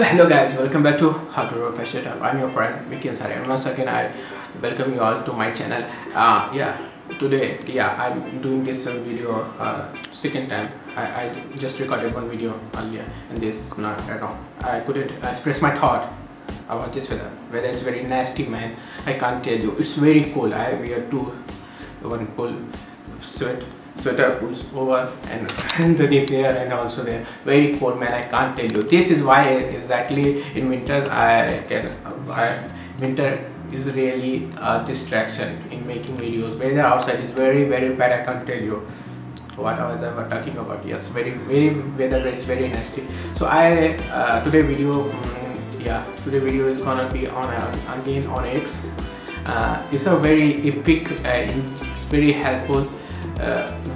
So hello guys, welcome back to How to Draw Fashion. I'm your friend Vicky Ansari, and once again I welcome you all to my channel. Today I'm doing this video second time. I just recorded one video earlier and this not at all. I couldn't express my thought about this weather. Weather is very nasty, man. I can't tell you. It's very cold. I wear one full sweater pulls over and underneath there, and also there very cold, man. I can't tell you. This is why exactly in winters winter is really a distraction in making videos. Weather outside is very bad. I can't tell you what I was ever talking about. Yes, very weather is very nasty. So today video is gonna be on again on eggs. It's a very epic very helpful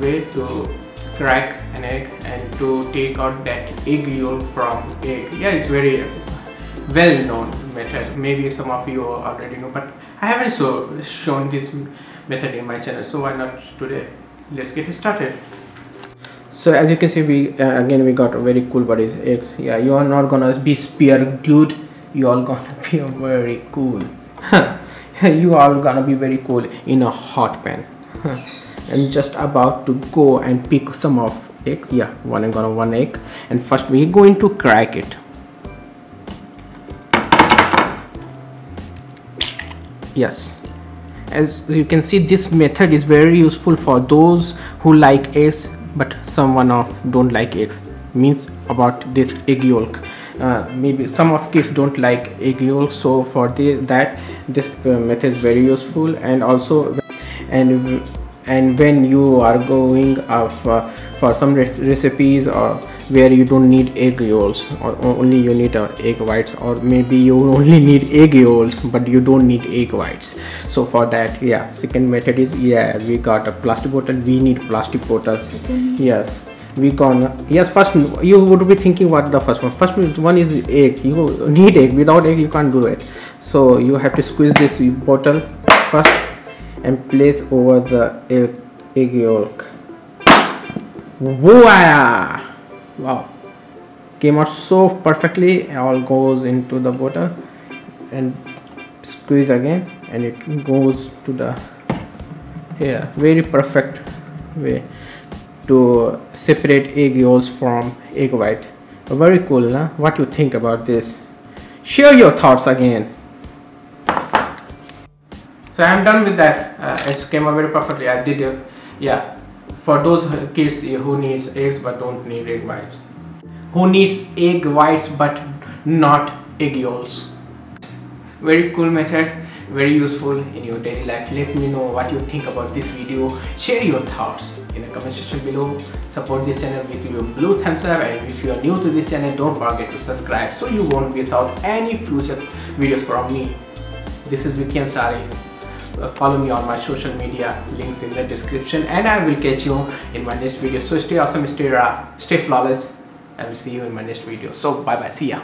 way to crack an egg and to take out that egg yolk from egg. Yeah, it's very well known method. Maybe some of you already know, but I haven't shown this method in my channel, so why not today? Let's get started. So as you can see, we got a very cool bodies eggs. Yeah, you are not gonna be spear, dude. You all gonna be very cool. You are gonna be very cool in a hot pan. And just about to go and pick some of egg. Yeah, one egg, and first we're going to crack it. Yes, as you can see, this method is very useful for those who like eggs but someone don't like eggs. Means about this egg yolk. Maybe some of kids don't like egg yolk, so for this method is very useful. And also and when you are going for some recipes or where you don't need egg yolks, or only you need egg whites, or maybe you only need egg yolks but you don't need egg whites. So for that, yeah, second method is, yeah, we got a plastic bottle. We need plastic bottles. Yes, first you would be thinking what the first one is egg. You need egg. Without egg you can't do it. So you have to squeeze this bottle first and place over the egg yolk. Voila! Wow, came out so perfectly. All goes into the bottle and squeeze again, and it goes to the here. Very perfect way to separate egg yolks from egg white. Very cool, huh? What you think about this? Share your thoughts again. So I am done with that. It came out very perfectly. I did it. Yeah, for those kids who needs eggs but don't need egg whites, who needs egg whites but not egg yolks. Very cool method, very useful in your daily life. Let me know what you think about this video. Share your thoughts in the comment section below. Support this channel with your blue thumbs up, and if you are new to this channel, don't forget to subscribe so you won't miss out any future videos from me. This is Vicky Ansari. Follow me on my social media, links in the description, and I will catch you in my next video. So stay awesome, stay flawless. I will see you in my next video. So bye bye, see ya.